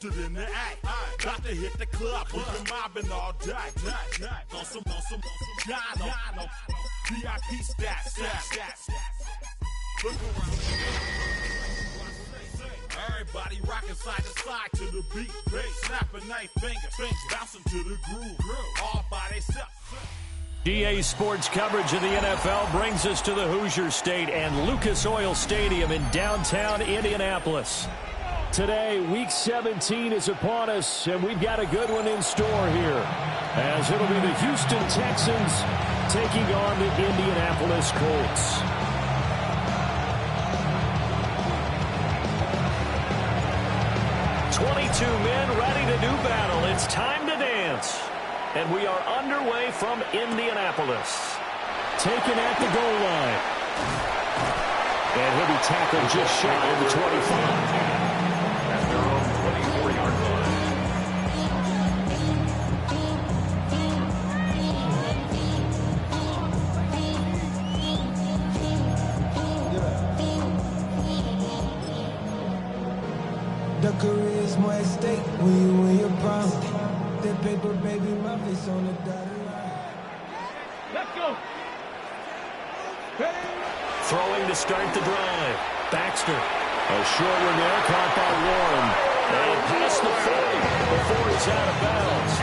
posted in the act. Got to hit the club, we've been mobbing all day. On some Jono. VIP stats. Look around. Everybody rocking side to side to the beat. Snapping their fingers, bouncing to the groove. All by themselves. GA Sports coverage of the NFL brings us to the Hoosier State and Lucas Oil Stadium in downtown Indianapolis. Today, Week 17 is upon us, and we've got a good one in store here, as it'll be the Houston Texans taking on the Indianapolis Colts. "22 men ready to do battle. It's time to dance." And we are underway from Indianapolis. Taken at the goal line. And he'll be tackled just shy of the 25. At their own 24-yard line. The career is more at stake when you win your prime. That paper, baby, my face on the dotted line. Let's go. Throwing to start the drive. Baxter. A short one there, caught by Warren. And past the 40 before he's out of bounds.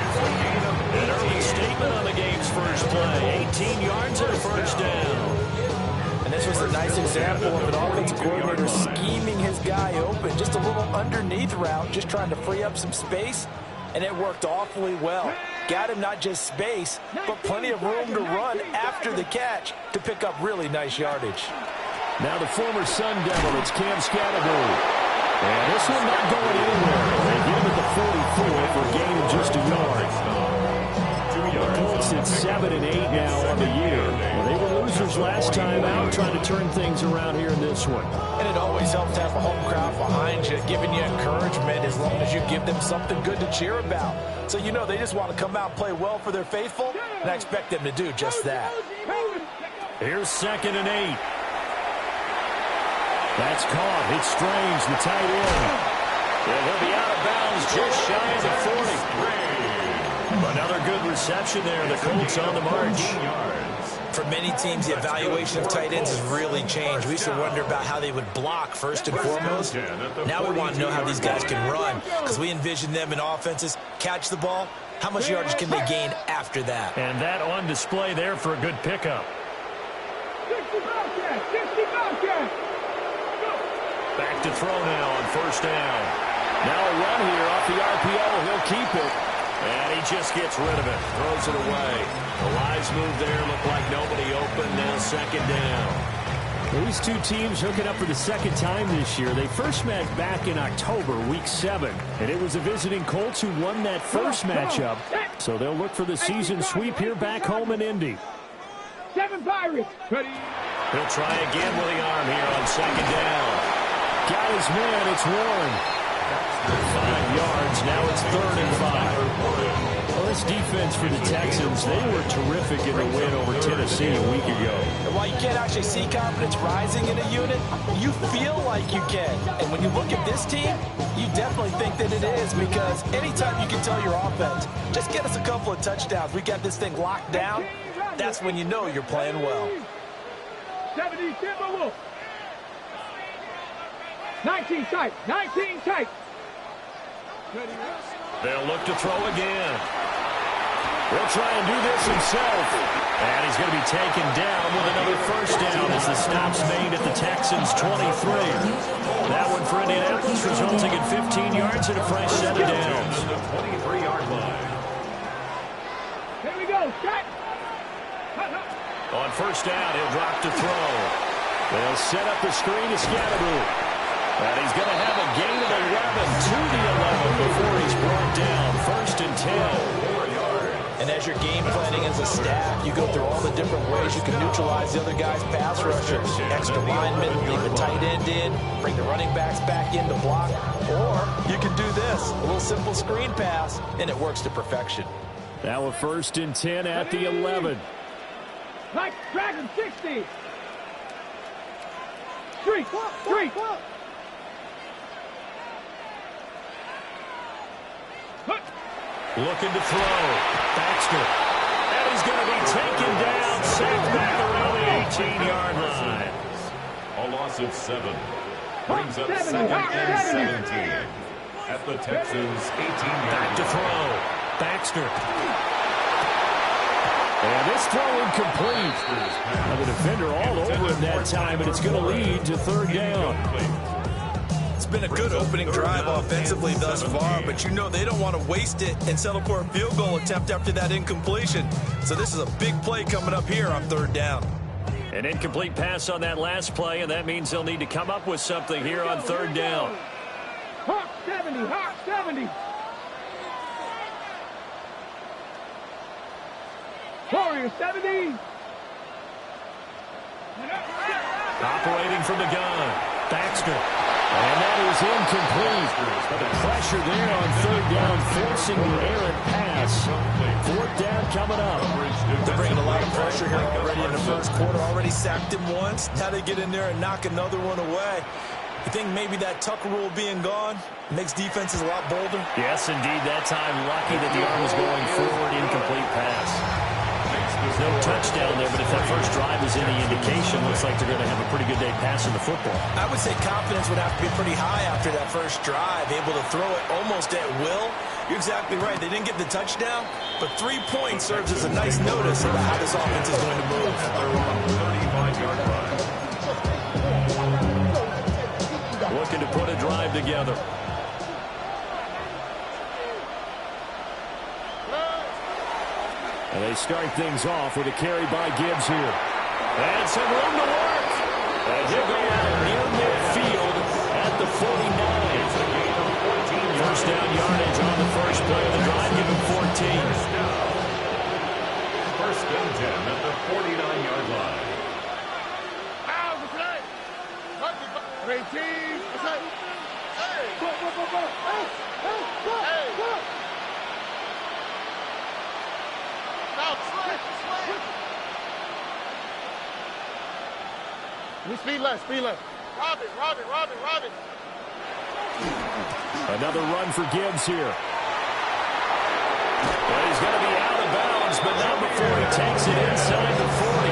An early statement on the game's first play. 18 yards and a first down. And this was a nice example of an offensive coordinator scheming his guy open. Just a little underneath route, just trying to free up some space. And it worked awfully well. Got him not just space, but plenty of room to run after the catch to pick up really nice yardage. Now the former Sun Devil, it's Cam Scatterbury. And this one not going anywhere. They get him at the 44 for a gain of just a yard. The Colts at 7-8 now on the year. Well, they were losers last time out, trying to turn things around here in this one. And it always helps to have a home crowd behind you, giving you encouragement as long as you give them something good to cheer about. So you know they just want to come out and play well for their faithful, and I expect them to do just that. Here's 2nd and 8. That's caught. It's Strange, the tight end. And he'll be out of bounds just shy of the 40. Another good reception there. The Colts on the march. For many teams, the evaluation of tight ends has really changed. We used to wonder about how they would block first and foremost. Now we want to know how these guys can run, because we envision them in offenses catch the ball. How much yardage can they gain after that? And that on display there for a good pickup. 60 Bobcats. Back to throw now on first down. Now a run here off the RPO. He'll keep it. And he just gets rid of it. Throws it away. The Lions move there. Look like nobody open. Now 2nd down. These two teams hooking up for the second time this year. They first met back in October, Week 7. And it was the visiting Colts who won that first matchup. So they'll look for the season sweep here back home in Indy. 7 Pirates. Ready. He'll try again with the arm here on 2nd down. Got his man. It's Warren. 5 yards. Now it's 3rd and 5. Well, this defense for the Texans, they were terrific in the win over Tennessee a week ago. And while you can't actually see confidence rising in a unit, you feel like you can. And when you look at this team, you definitely think that it is, because anytime you can tell your offense, just get us a couple of touchdowns, we got this thing locked down, that's when you know you're playing well. 70 Timberwolves. 19 tight. 19 tight. They'll look to throw again. He'll try and do this himself. And he's going to be taken down with another first down as the stop's made at the Texans' 23. That one for Indianapolis, resulting in 15 yards and a fresh set of downs. 23-yard line. Here we go. Set. On first down, he'll drop to throw. They'll set up the screen to Scatterbury. And he's going to have a gain of 11 to the 11 before he's brought down. 1st and 10. And as you're game planning as a staff, you go through all the different ways you can neutralize the other guy's pass rushers. Extra linemen, leave a tight end in, bring the running backs back in to block. Or you can do this, a little simple screen pass, and it works to perfection. Now a 1st and 10 at the 11. Like Dragon 60. Street. Looking to throw. Baxter. And he's going to be taken down, sacked back around the 18-yard line. A loss of 7. Brings up 2nd and 17. At the Texans' 18-yard Back to throw. Baxter. And this throw incomplete. Now the defender all over him that time, but it's going to lead to 3rd down. It's been a good opening drive offensively thus far, but you know they don't want to waste it and settle for a field goal attempt after that incompletion. So this is a big play coming up here on 3rd down. An incomplete pass on that last play, and that means they'll need to come up with something here on 3rd down. Hawk 70, Hawk 70. Warrior 70. Operating from the gun. Baxter. And that is incomplete. But the pressure there on 3rd down, forcing the errant pass. 4th down coming up. They're bringing a lot of pressure here already in the first quarter. Already sacked him once. Now they get in there and knock another one away. You think maybe that Tucker rule being gone makes defenses a lot bolder? Yes, indeed. That time, lucky that the arm was going forward. Incomplete pass. No touchdown there, but if that first drive is any indication, looks like they're going to have a pretty good day passing the football. I would say confidence would have to be pretty high after that first drive, able to throw it almost at will. You're exactly right. They didn't get the touchdown, but 3 points serves as a nice notice about how this offense is going to move. They're on 35-yard line. Looking to put a drive together. And they start things off with a carry by Gibbs here. And some room to work. And he'll go out near midfield at the 49. First down yardage on the first play of the drive. Give him 14. First and 10 at the 49-yard line. Speed left, speed left. Robin. Another run for Gibbs here. Well, he's going to be out of bounds, but not before he takes it inside the 40.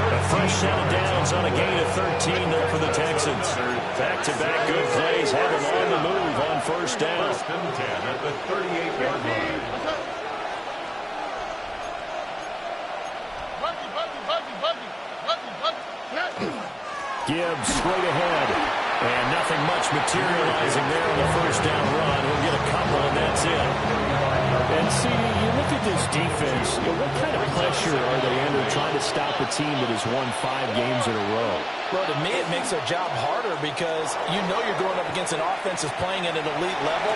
A fresh set of downs on a gain of 13 there for the Texans. Back-to-back good plays have him on the move on first down. First and 10 at the 38-yard line. Gibbs straight ahead. And nothing much materializing there on the first down run. We'll get a couple, and that's it. And see, you look at this defense, what kind of pressure are they under trying to stop a team that has won 5 games in a row? Well, to me, it makes their job harder because you know you're going up against an offense that's playing at an elite level,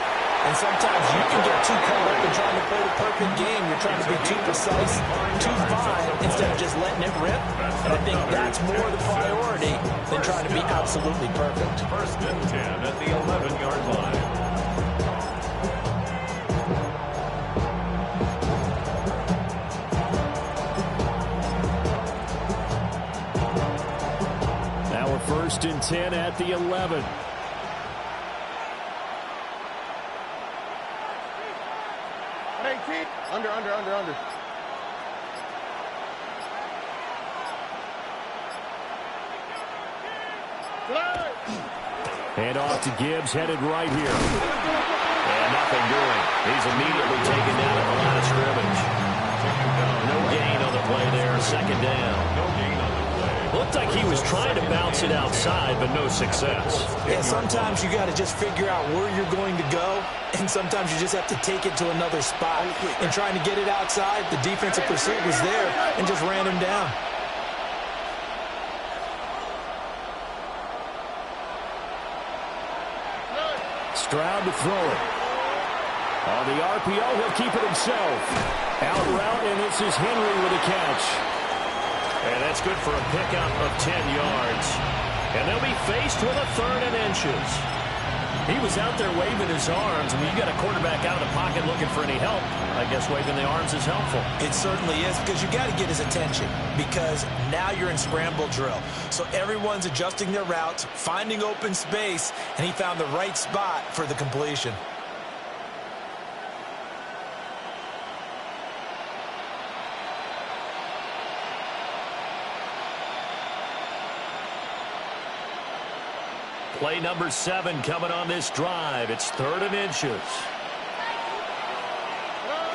and sometimes you can get too caught up in trying to play the perfect game. You're trying to be too precise, too fine, instead of just letting it rip. And I think that's more the priority than trying to be absolutely perfect. First and 10 at the 11-yard line. First and 10 at the 11. Under. Hand off to Gibbs, headed right here. And nothing doing. He's immediately taken down at the line of scrimmage. No gain on the play there. Second down. No gain on the play. Looked like he was trying to bounce it outside, but no success. Yeah, sometimes you got to just figure out where you're going to go, and sometimes you just have to take it to another spot. And trying to get it outside, the defensive pursuit was there and just ran him down. Stroud to throw it. On the RPO, he'll keep it himself. Out route, and this is Henry with a catch. And that's good for a pickup of 10 yards. And they'll be faced with a 3rd and inches. He was out there waving his arms. When you got a quarterback out of the pocket looking for any help, I guess waving the arms is helpful. It certainly is, because you got to get his attention, because now you're in scramble drill. So everyone's adjusting their routes, finding open space, and he found the right spot for the completion. Play number 7 coming on this drive. It's 3rd and inches.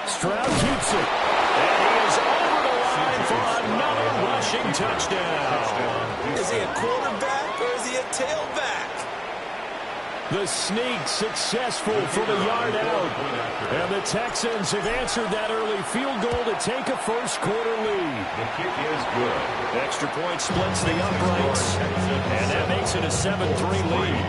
Stroud keeps it. And he is over the line for another rushing touchdown. Is he a quarterback or is he a tailback? The sneak successful from a yard out. And the Texans have answered that early field goal to take a first-quarter lead. The kick is good. Extra point splits the uprights. And that makes it a 7-3 lead.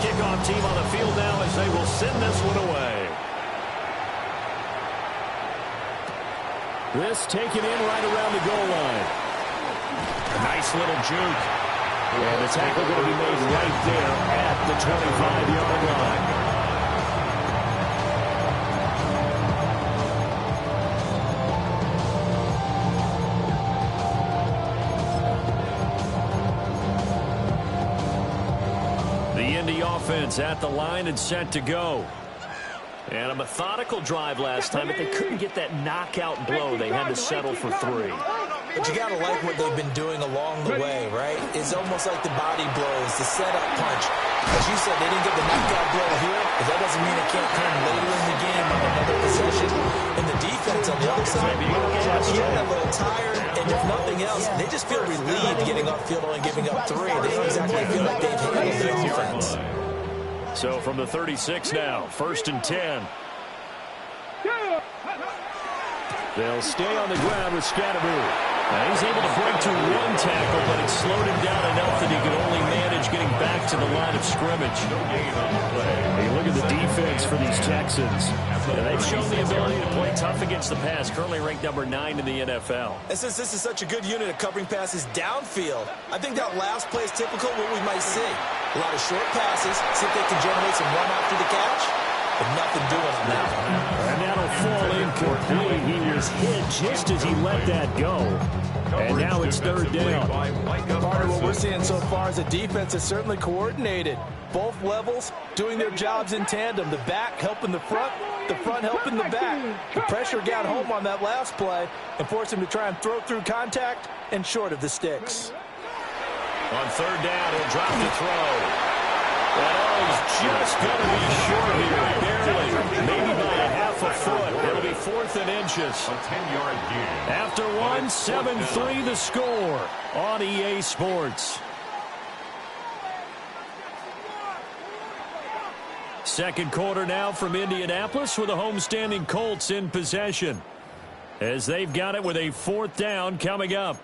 Kickoff team on the field now as they will send this one away. This taken in right around the goal line. A nice little juke. And the tackle going to be made right there at the 25-yard line. Offense at the line and set to go. And a methodical drive last time, but they couldn't get that knockout blow. They had to settle for 3. But you got to like what they've been doing along the way, right? It's almost like the body blows, the setup punch. As you said, they didn't get the knockout blow here, but that doesn't mean it can't come later in the game on another possession. And the defense on the other side, a little tired, and if nothing else, they just feel relieved getting upfield and giving up 3. They don't exactly feel like they've handled the offense. So from the 36 now, 1st and 10. They'll stay on the ground with Scatteroo. Now he's able to break to 1 tackle, but it slowed him down enough that he could only manage getting back to the line of scrimmage. Hey, look at the defense for these Texans. And they've shown the ability to play tough against the pass, currently ranked number 9 in the NFL. And since this is such a good unit of covering passes downfield, I think that last play is typical of what we might see. A lot of short passes, see if they can generate some run after the catch, but nothing doing on that one. And that'll fall incomplete. He was hit just as he let that go. And now it's 3rd down. Part of what we're seeing so far is the defense is certainly coordinated. Both levels doing their jobs in tandem. The back helping the front helping the back. The pressure got home on that last play and forced him to try and throw through contact and short of the sticks. On 3rd down, he'll drop the throw. And he's just going to be short here, barely. Maybe by a half a foot. It'll be 4th and inches. A 10-yard gain. After 1, 7-3 the score on EA Sports. Second quarter now from Indianapolis with the homestanding Colts in possession, as they've got it with a 4th down coming up.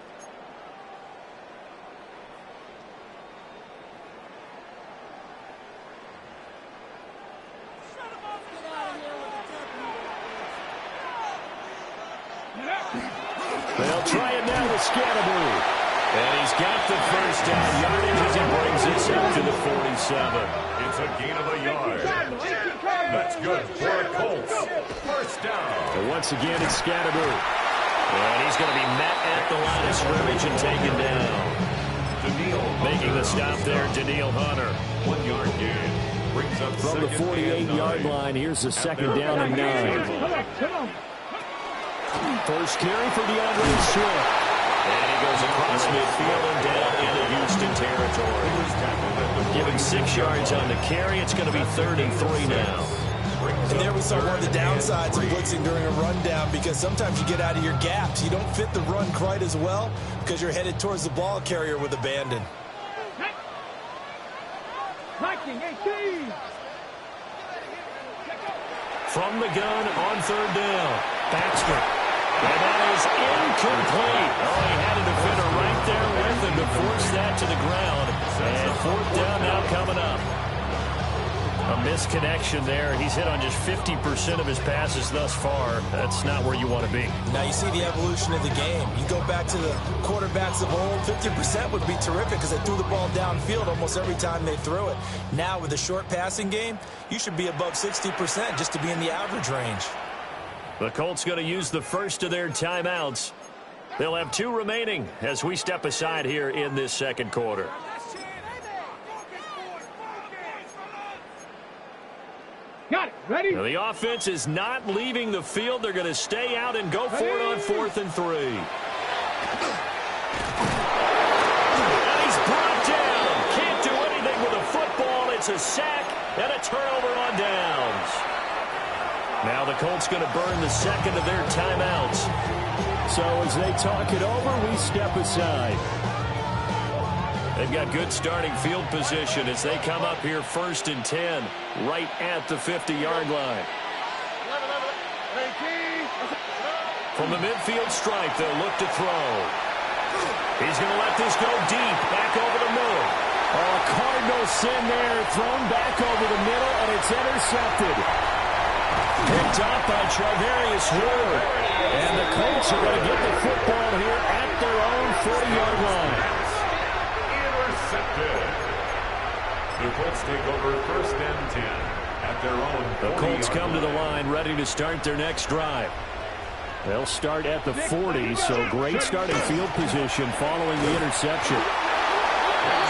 They'll try it now with Scatteroo. And he's got the first down yardage as he brings this up to the 47. It's a gain of a yard. That's good for the Colts. 1st down. And once again, it's Scatteroo. And he's going to be met at the line of scrimmage and taken down. Making the stop there, Daniil Hunter. 1-yard gain. Brings up from the 48-yard line. Here's the 2nd down and 9. First carry for DeAndre Swift. And he goes across midfield and down into Houston territory. Given 6 yards on the carry, it's going to be 3rd and 3 now. And there we saw one of the downsides of blitzing during a rundown, because sometimes you get out of your gaps. You don't fit the run quite as well because you're headed towards the ball carrier with abandon. From the gun on 3rd down, Baxter. And that is incomplete. Oh, he had a defender right there with him to force that to the ground. And 4th down now coming up. A misconnection there. He's hit on just 50% of his passes thus far. That's not where you want to be. Now you see the evolution of the game. You go back to the quarterbacks of old, 50% would be terrific because they threw the ball downfield almost every time they threw it. Now with the short passing game, you should be above 60% just to be in the average range. The Colts going to use the first of their timeouts. They'll have 2 remaining as we step aside here in this second quarter. Got it. Ready? Now, the offense is not leaving the field. They're going to stay out and go for it on 4th and 3. And he's brought down. Can't do anything with a football. It's a sack and a turnover on downs. Now the Colts going to burn the second of their timeouts. So as they talk it over, we step aside. They've got good starting field position as they come up here 1st and 10, right at the 50-yard line. From the midfield stripe, they'll look to throw. He's going to let this go deep, back over the middle. Oh, Cardinal sin there, thrown back over the middle, and it's intercepted. Picked up by Charvarius Ward. And the Colts are going to get the football here at their own 40-yard line. The Colts take over 1st and 10 at their own. The Colts come to the line ready to start their next drive. They'll start at the 40, so great starting field position following the interception.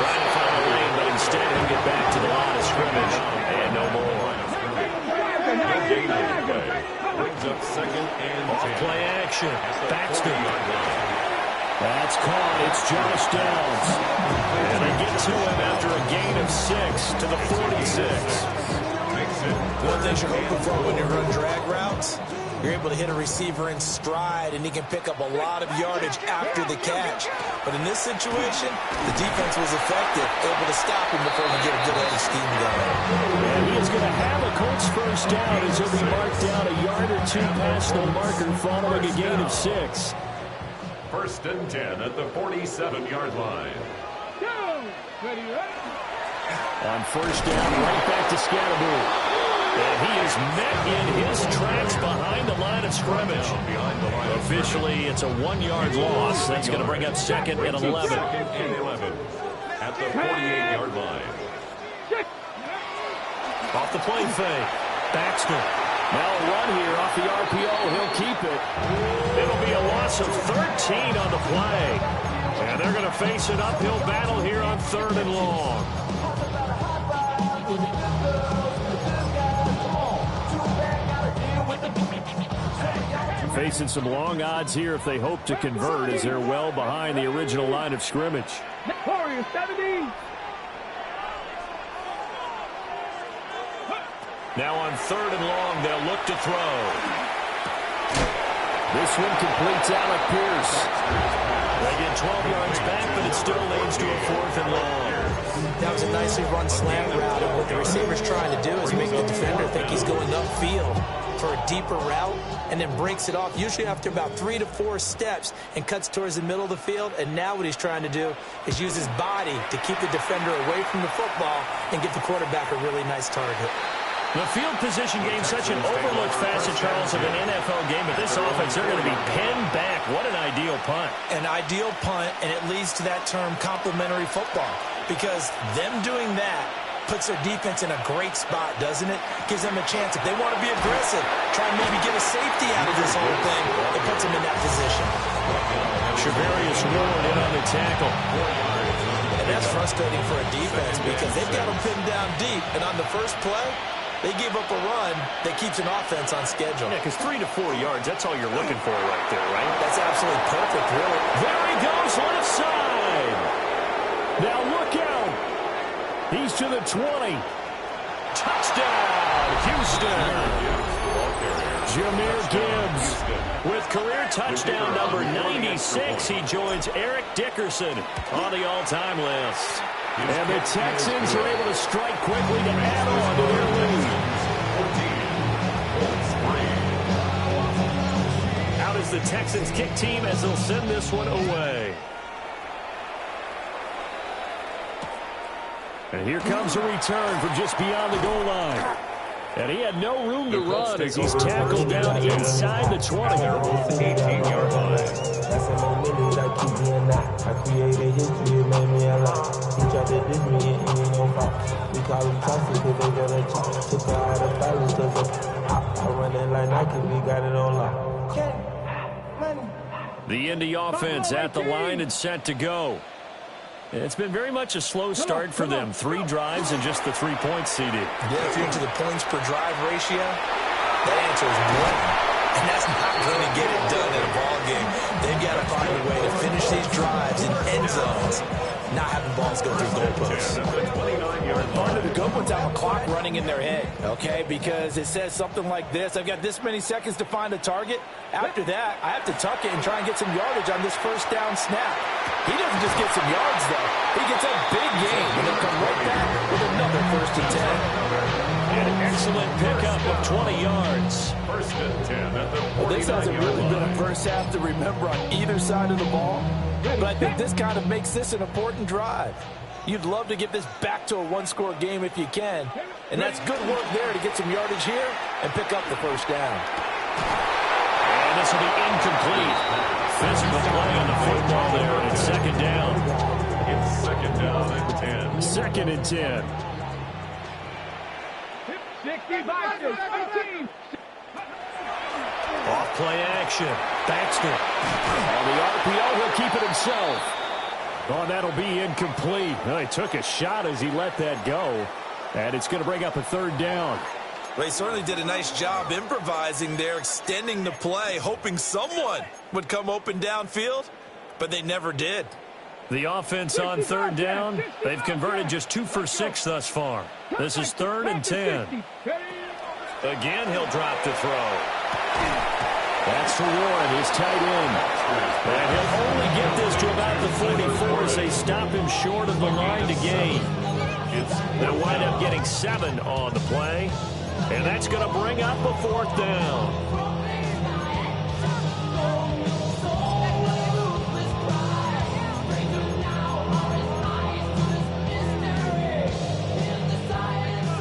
Trying to find a lane, but instead he'll get back to the line of scrimmage and no more. Brings up 2nd and 10. Play action. Baxter. That's caught. It's Josh Downs. And they get to him after a gain of 6 to the 46. One thing you're hoping for when you run drag routes, you're able to hit a receiver in stride, and he can pick up a lot of yardage after the catch. But in this situation, the defense was effective, able to stop him before he get a good head of steam going. And he is going to have a Colts first down as he'll be marked down a yard or 2 past the marker following a gain of 6. 1st and 10 at the 47-yard line. On 1st down, right back to Scatterbury. And he is met in his tracks behind the line of scrimmage. Officially, it's a 1-yard loss. That's going to bring up 2nd and 11. 2nd and 11 at the 48-yard line. Off the play fake. Baxter. Now a run here off the RPO. He'll keep it. It'll be a loss of 13 on the play. And they're going to face an uphill battle here on 3rd and long. Facing some long odds here if they hope to convert as they're well behind the original line of scrimmage. Warriors 70. Now on 3rd and long, they'll look to throw. This one completes Alec Pierce. They get 12 yards back, but it still leads to a 4th and long. That was a nicely run slant route, and what the receiver's trying to do is make the defender think he's going upfield for a deeper route, and then breaks it off, usually after about 3 to 4 steps, and cuts towards the middle of the field. And now what he's trying to do is use his body to keep the defender away from the football and give the quarterback a really nice target. The field position game, such an overlooked facet, Charles, of an NFL game. But this offense, they're going to be pinned back. What an ideal punt. An ideal punt, and it leads to that term complementary football. Because them doing that puts their defense in a great spot, doesn't it? Gives them a chance. If they want to be aggressive, try and maybe get a safety out of this whole thing, it puts them in that position. Charvarius Ward in on the tackle. And that's frustrating for a defense because they've got them pinned down deep, and on the first play, they gave up a run that keeps an offense on schedule. Yeah, because 3 to 4 yards, that's all you're looking for right there, right? That's absolutely perfect, really. There he goes, left side. Now look out. He's to the 20. Touchdown, Houston. Jahmyr Gibbs with career touchdown number 96. He joins Eric Dickerson on the all-time list. And the Texans are able to strike quickly to add on to their lead. Out is the Texans kick team as they'll send this one away. And here comes a return from just beyond the goal line. And he had no room to run as he's tackled down inside the 20. They're both 18-yard line. I created history, it made me a lot. He tried to diss me, it ain't no fault. We call him toxic, cause they got a chop. Took her out of palace, cause I run it like Nike, we got it on lock. The Indy offense at the line and set to go. It's been very much a slow start for them. 3 drives and just the 3 points, CD. Yeah, if you're into the points per drive ratio, that answer is 1. And that's not going to get it done in a ball game. They've got to find a way to finish these drives in end zones, not having balls go through goalposts. Part of the good ones have a clock running in their head, okay? Because it says something like this: I've got this many seconds to find a target. After that, I have to tuck it and try and get some yardage on this first down snap. He doesn't just get some yards, though. He gets a big gain, and he'll come right back with another 1st and 10. An excellent pickup of 20 yards. 1st and 10 at the 49-yard line. This hasn't really been a first half to remember on either side of the ball, but I think this kind of makes this an important drive. You'd love to get this back to a 1-score game if you can, and that's good work there to get some yardage here and pick up the 1st down. And this will be incomplete. Physical play on the football there, and it's 2nd down. It's 2nd down and 10. 2nd and 10. 65 to 15. Off play action. Baxter. On the RPO, he'll keep it himself. Oh, that'll be incomplete. Well, he took a shot as he let that go. And it's going to bring up a 3rd down. Well, he certainly did a nice job improvising there, extending the play, hoping someone would come open downfield, but they never did. The offense on 3rd down, they've converted just 2 for 6 thus far. This is 3rd and 10. Again, he'll drop to throw. That's to Warren, his tight end. And he'll only get this to about the 44 as they stop him short of the line to gain. They'll wind up getting 7 on the play. And that's going to bring up a 4th down.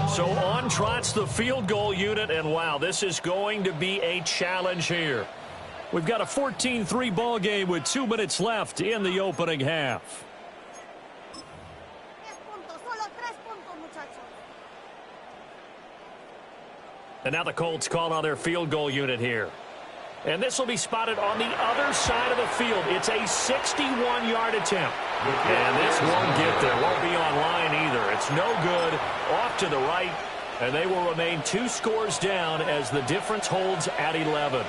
So on trots the field goal unit, and wow, this is going to be a challenge here. We've got a 14-3 ball game with 2 minutes left in the opening half. And now the Colts call on their field goal unit here. And this will be spotted on the other side of the field. It's a 61-yard attempt. And this won't get there. Won't be on line either. It's no good. Off to the right. And they will remain 2 scores down as the difference holds at 11.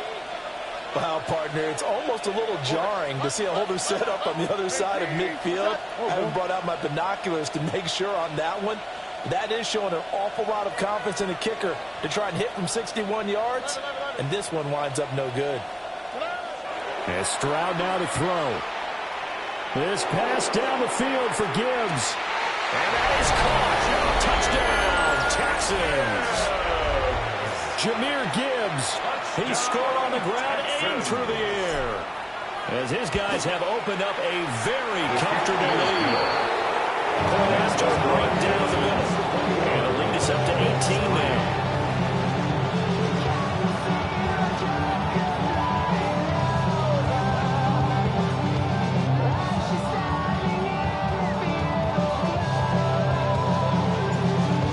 Wow, partner, it's almost a little jarring to see a holder set up on the other side of midfield. I haven't brought out my binoculars to make sure on that one. That is showing an awful lot of confidence in the kicker to try and hit from 61 yards. And this one winds up no good. And Stroud now to throw. This pass down the field for Gibbs. And that is caught. Touchdown, Texans. Jahmyr Gibbs. He scored on the ground and through the air, as his guys have opened up a very comfortable lead. After right down the middle. And the lead is up to 18 now.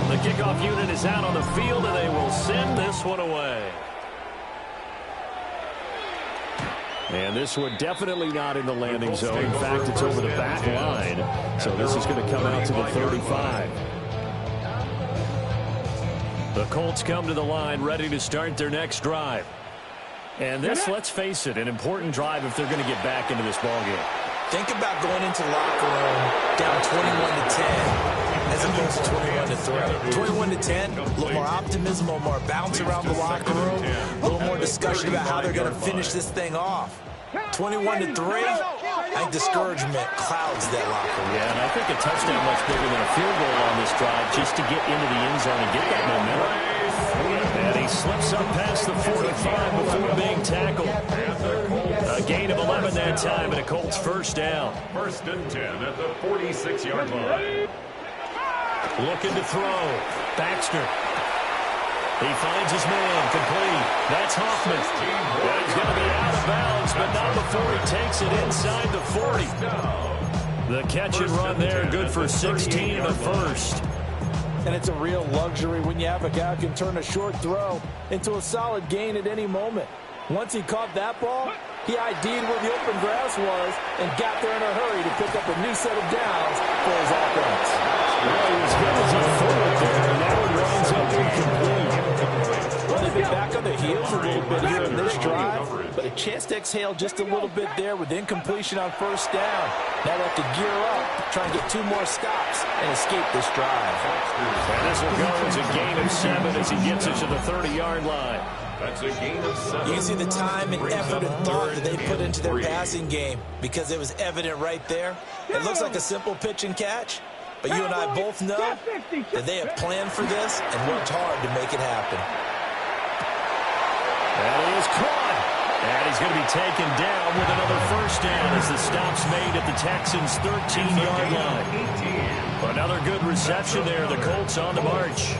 The kickoff unit is out on the field, and they will send this one away. And this one definitely not in the landing zone. In fact, it's over the back line. So this is going to come out to the 35. The Colts come to the line ready to start their next drive. And this, let's face it, an important drive if they're going to get back into this ballgame. Think about going into the locker room down 21-10 as opposed to 21-3. 21-10, a little more optimism, a little more bounce around the locker room, a little more discussion about how they're going to finish this thing off. 21-3, I think discouragement clouds that locker room. Yeah, and I think a touchdown much bigger than a field goal on this drive just to get into the end zone and get that momentum. And he slips up past the 45 before being tackled. A gain of 11 that time, and a Colts first down. 1st and 10 at the 46-yard line. Looking to throw. Baxter. He finds his man, complete. That's Hoffman. Well, he's going to be out of bounds, but not before he takes it inside the 40. The catch and run there, good for 16 and a first. And it's a real luxury when you have a guy who can turn a short throw into a solid gain at any moment. Once he caught that ball, He ID'd where the open grass was and got there in a hurry to pick up a new set of downs for his offense. Well, he was good as he threw it there, and now it winds up incomplete. Well, they've been back on their heels a little bit here in this drive, but a chance to exhale just a little bit there with incompletion on first down. Now they have to gear up, try and get 2 more stops, and escape this drive. And this will go as a gain of 7 as he gets it to the 30-yard line. That's a gain of 7. You can see the time and effort and thought that they put into their passing game because it was evident right there. It looks like a simple pitch and catch, but you and I both know that they have planned for this and worked hard to make it happen. And he is caught. And he's going to be taken down with another first down as the stop's made at the Texans' 13-yard line. Another good reception there. The Colts on the march.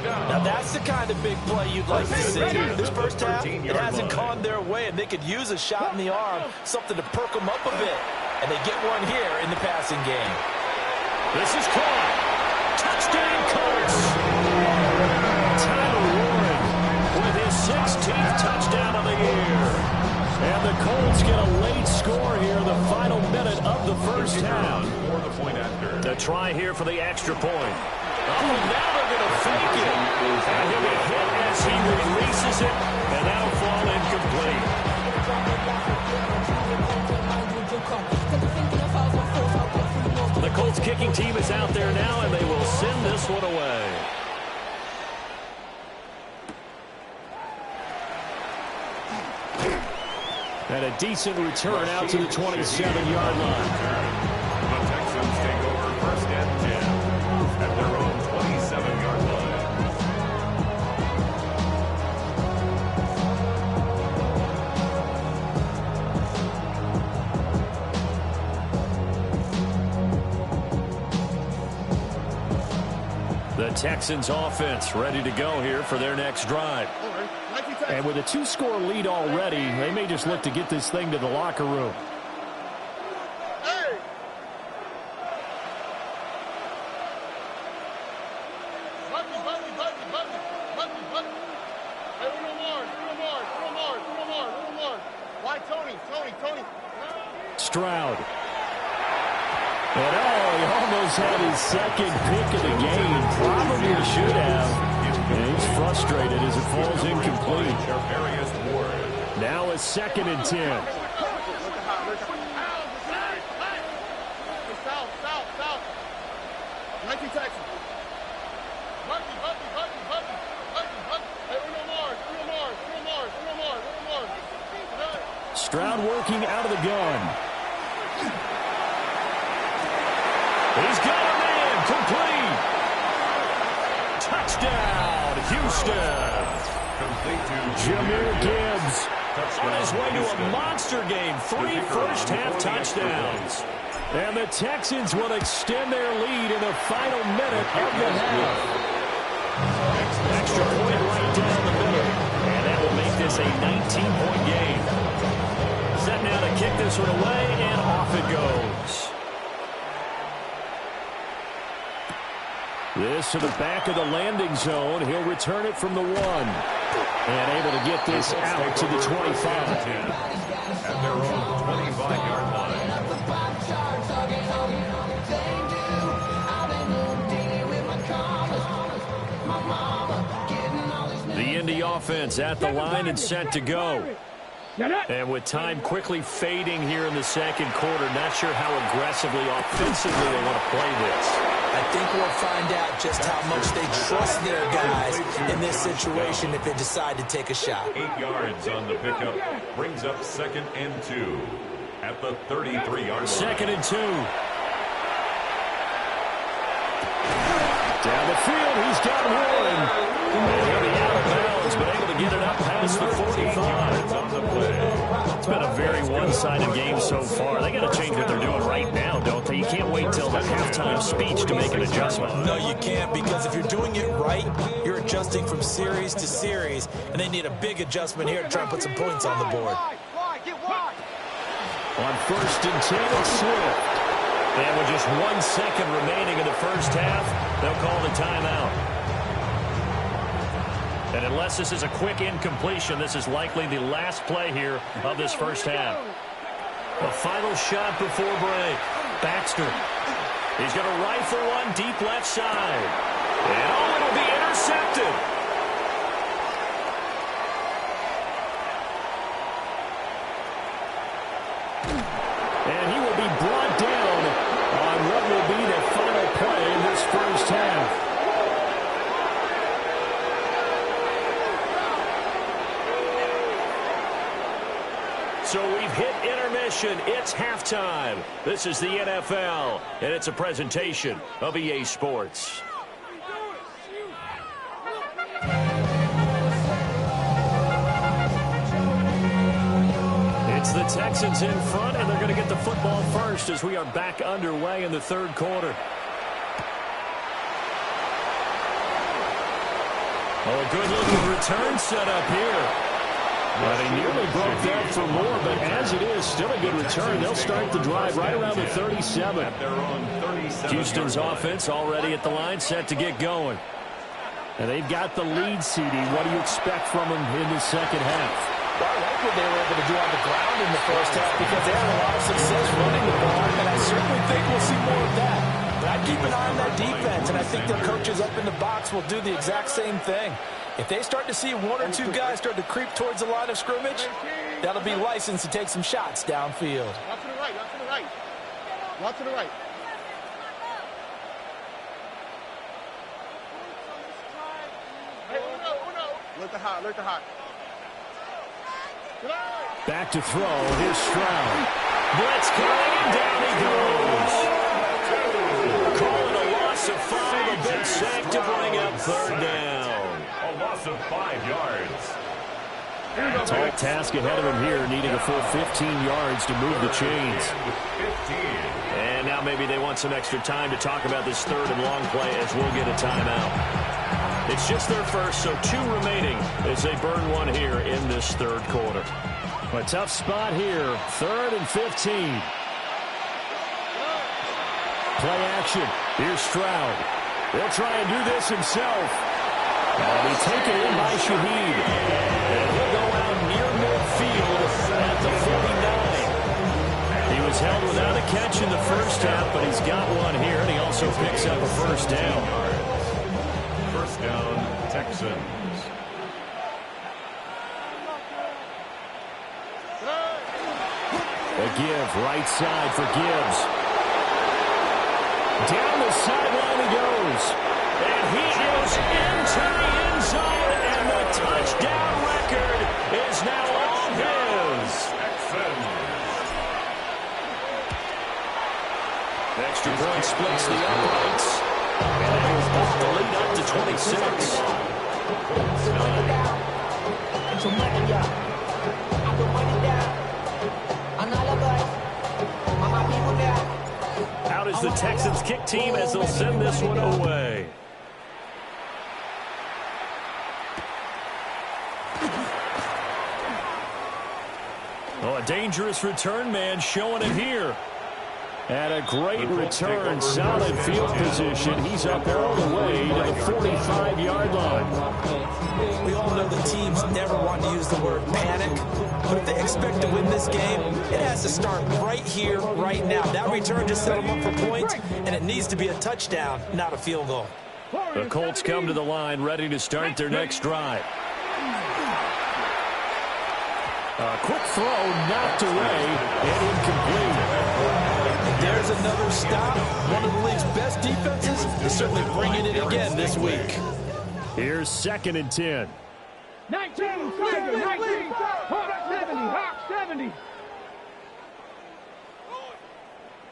Now that's the kind of big play you'd like to see. This first half, it hasn't gone their way, and they could use a shot in the arm, something to perk them up a bit. And they get one here in the passing game. This is caught. Touchdown, Colts. Tyler Warren with his 16th touchdown of the year. And the Colts get a late score here in the final minute of the first half. The try here for the extra point. Oh, now they're going to fake it. And he'll be hit as he releases it, and that'll fall incomplete. The Colts kicking team is out there now, and they will send this one away. And a decent return out to the 27-yard line. The Texans take over first and 10 at their own 27-yard line. The Texans offense ready to go here for their next drive. And with a 2-score lead already, they may just look to get this thing to the locker room. Stroud. And he almost had his second pick of the game. Probably should have. And he's frustrated as it falls incomplete. Now a 2nd and 10. Stroud working out of the gun. He's got a man complete. Touchdown, Houston. Jahmyr Gibbs on his way to a monster game. 3 first-half touchdowns. And the Texans will extend their lead in the final minute of the half. Extra point right down the middle. And that will make this a 19-point game. Set now to kick this one away, and off it goes. This to the back of the landing zone. He'll return it from the 1. And able to get this out to the 25. At their own 25-yard line. The Indy offense at the line and set to go. And with time quickly fading here in the second quarter, not sure how aggressively, offensively they want to play this. I think we'll find out just how much they trust their guys in this situation if they decide to take a shot. 8 yards on the pickup brings up 2nd and 2 at the 33-yard line. 2nd and 2. Down the field, he's got Warren. And he'll be out of bounds, but able to get it up past the 45. On the play. It's been a very one-sided game so far. They got to change what they're doing right now, don't they? You can't wait till the halftime speech to make an adjustment. No, you can't, because if you're doing it right, you're adjusting from series to series, and they need a big adjustment here to try and put some points on the board. On 1st and 10, it's Swift. And with just 1 second remaining in the first half, they'll call the timeout. And unless this is a quick incompletion, this is likely the last play here of this first half. A final shot before break. Baxter. He's going to rifle one deep left side. And oh, it'll be intercepted. And he will be brought down on what will be the final play in this first half. So we've hit intermission. It's halftime. This is the NFL, and it's a presentation of EA Sports. It's the Texans in front, and they're going to get the football first as we are back underway in the third quarter. Oh, a good-looking return set up here. But he nearly broke that for more, but as it is, still a good return. They'll start the drive right around the 37. Houston's offense already at the line, set to get going. And they've got the lead, CD. What do you expect from them in the second half? Well, I like what they were able to do on the ground in the first half because they had a lot of success running the ball, and I certainly think we'll see more of that. But I'd keep an eye on that defense, and I think their coaches up in the box will do the exact same thing. If they start to see one or two guys start to creep towards the line of scrimmage, that'll be licensed to take some shots downfield. Walk to the right, walk to the right. Walk to the right. Hey, Uno. Alert the hot, alert the hot. Back to throw. Here's Stroud. Blitz coming, and down he goes. Calling a loss of 5, a big sack to bring up third down. A loss of 5 yards. Tall task ahead of him here, needing a full 15 yards to move the chains. And now maybe they want some extra time to talk about this third and long play as we'll get a timeout. It's just their first, so 2 remaining as they burn one here in this third quarter. A tough spot here, 3rd and 15. Play action. Here's Stroud. He'll try and do this himself. And he's taken in by Shaheed. And he'll go out near midfield at the 49. He was held without a catch in the first half, but he's got one here, and he also picks up a first down. First down, Texans. A give, right side for Gibbs. Down the sideline he goes. And he is into the end zone, and the touchdown record is now all his. Extra point splits the uprights. And that will bump the lead up to 26. Out is the Texans kick team as they'll send this one away. Oh, a dangerous return man showing it here. And a great return, solid field position. He's up all the way to the 45-yard line. We all know the teams never want to use the word panic, but if they expect to win this game, it has to start right here, right now. That return just set them up for points, and it needs to be a touchdown, not a field goal. The Colts come to the line, ready to start their next drive. A quick throw knocked away and incomplete. There's another stop. One of the league's best defenses is certainly bringing it again this week. Here's 2nd and 10. 19, Tiger, 19, Hawk 70, Hawk 70.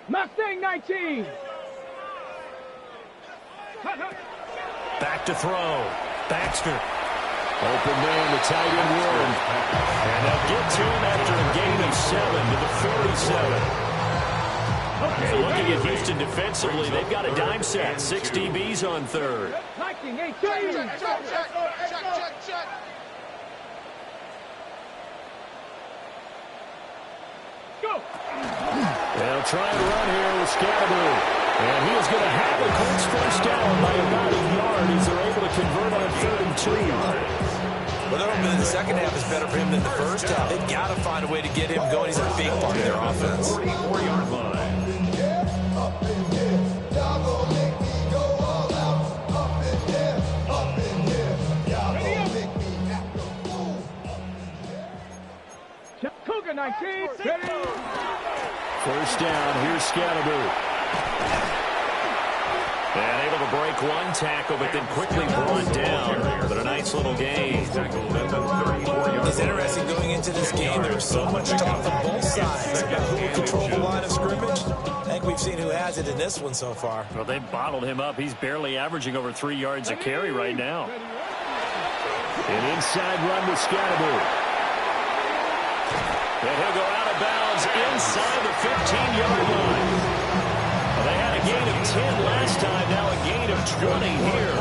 Mustang 19. Back to throw. Baxter. Open man, the tight end Warren. And they'll get to him after a gain of 7 to the 47. And looking at Houston defensively, they've got a dime set. 6 DBs on third. 19, 18. Check. Go. They'll try and run here with Scalaboo. And he is going to have the Colts first down by about a yard as they're able to convert on 3rd and 2. Well, they're hoping that the second half is better for him than the first half. They've got to find a way to get him going. He's a big part of their offense. 44-yard line. Cougar 19, ready. First down, here's Scatterby. And able to break one tackle, but then quickly brought down. But a nice little gain. It's interesting going into this game. There's so much talk on both sides about who will control the line of scrimmage. I think we've seen who has it in this one so far. Well, they bottled him up. He's barely averaging over 3 yards a carry right now. An inside run with Scatterby. And he'll go out of bounds inside the 15-yard line. Well, they had a gain of 10 last time, now a gain of 20 here.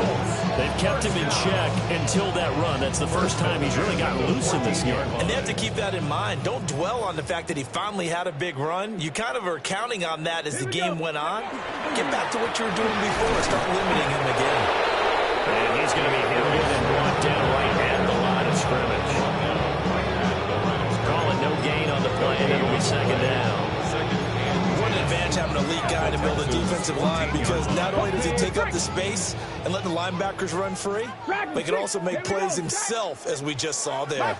They've kept him in check until that run. That's the first time he's really gotten loose in this game. And they have to keep that in mind. Don't dwell on the fact that he finally had a big run. You kind of are counting on that as the game went on. Get back to what you were doing before. Start limiting him again. And he's going to be hemmed in and brought down right at the line of scrimmage. Call it no gain on the play, and it'll be second down. What an advantage having an elite guy to build a defensive line, because not only does he take up the space and let the linebackers run free, but he can also make plays himself, as we just saw there.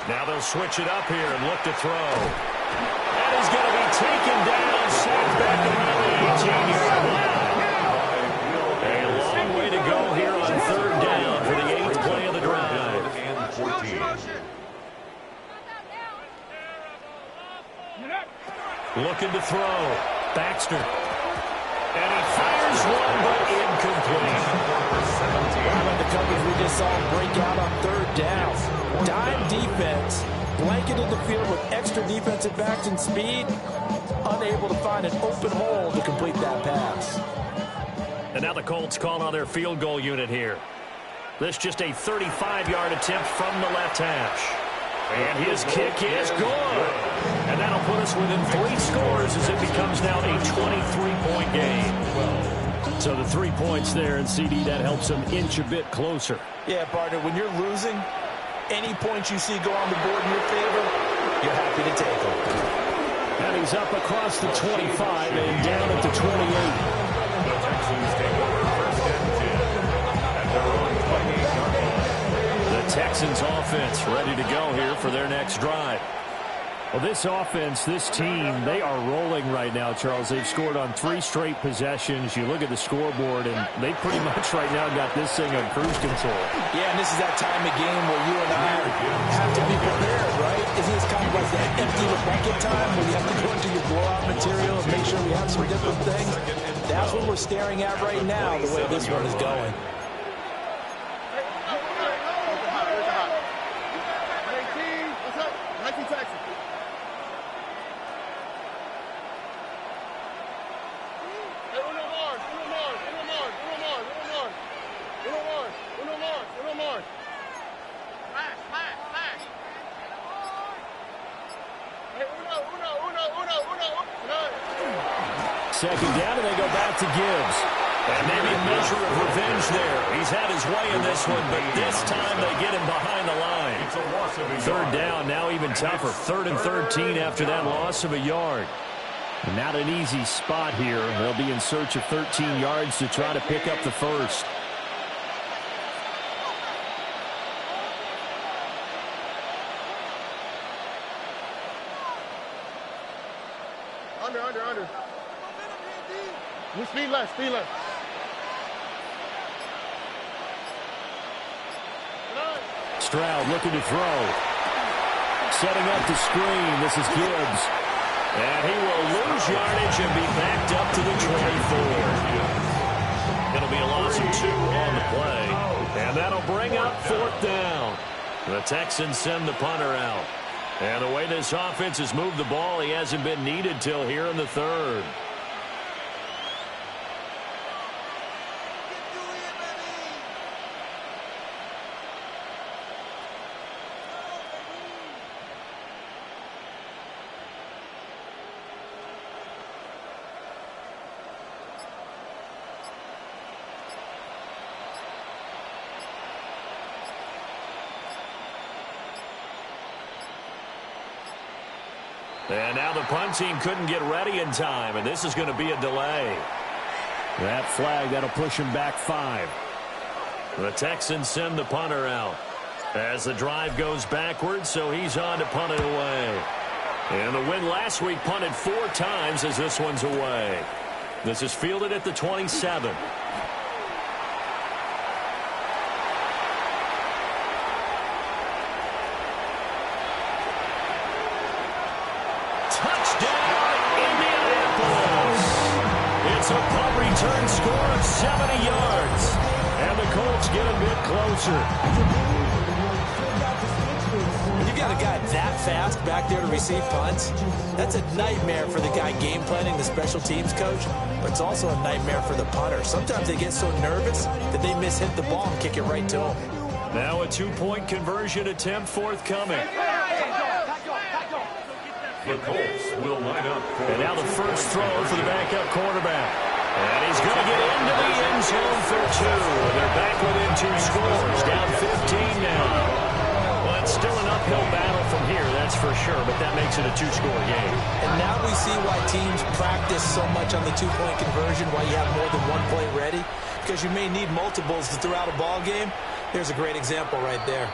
Now they'll switch it up here and look to throw. And he's going to be taken down, sacked back around the 18-yard line. A long way to go here on 3rd down for the 8th play of the drive. And 14. Looking to throw. Baxter. And he fires one, but incomplete. How about the coverage we just saw break out on 3rd down? Dime defense, blanketed the field with extra defensive backs and speed, unable to find an open hole to complete that pass. And now the Colts call on their field goal unit here. This just a 35-yard attempt from the left hash. And his kick is good. And that'll put us within 3 scores as it becomes now a 23-point game. So the 3 points there, and CD, that helps them inch a bit closer. Yeah, partner, when you're losing, any points you see go on the board in your favor, you're happy to take them. And he's up across the 25 and down at the 28. The Texans take over 1st and 10 at their own 28-yard line. The Texans offense ready to go here for their next drive. Well, this offense, this team, they are rolling right now, Charles. They've scored on 3 straight possessions. You look at the scoreboard, and they pretty much right now got this thing on cruise control. Yeah, and this is that time of game where you and I have to be prepared, right? Isn't this kind of like that empty the bucket time where you have to go into your blowout material and make sure we have some different things? That's what we're staring at right now, the way this one is going. Second down, and they go back to Gibbs. And maybe a measure of revenge there. He's had his way in this one, but this time they get him behind the line. 3rd down, now even tougher. 3rd and 13 after that loss of a yard. Not an easy spot here. They'll be in search of 13 yards to try to pick up the first. Under. Speed left. Stroud looking to throw. Setting up the screen. This is Gibbs. And he will lose yardage and be backed up to the 24. It'll be a loss of 2 on the play. And that'll bring up 4th down. The Texans send the punter out. And the way this offense has moved the ball, he hasn't been needed till here in the 3rd. And now the punt team couldn't get ready in time, and this is going to be a delay. That flag, that'll push him back 5. The Texans send the punter out as the drive goes backwards, so he's on to punt it away. And the win last week punted 4 times as this one's away. This is fielded at the 27. It's a punt return score of 70 yards. And the Colts get a bit closer. You've got a guy that fast back there to receive punts. That's a nightmare for the guy game planning, the special teams coach. But it's also a nightmare for the punter. Sometimes they get so nervous that they mishit the ball and kick it right to him. Now a 2-point conversion attempt forthcoming. The Colts will line up. And now the first throw for the backup quarterback. And he's going to get into the end zone for 2. They're back within 2 scores, down 15 now. Well, it's still an uphill battle from here, that's for sure, but that makes it a 2-score game. And now we see why teams practice so much on the 2-point conversion, why you have more than one play ready, because you may need multiples throughout a ball game. Here's a great example right there.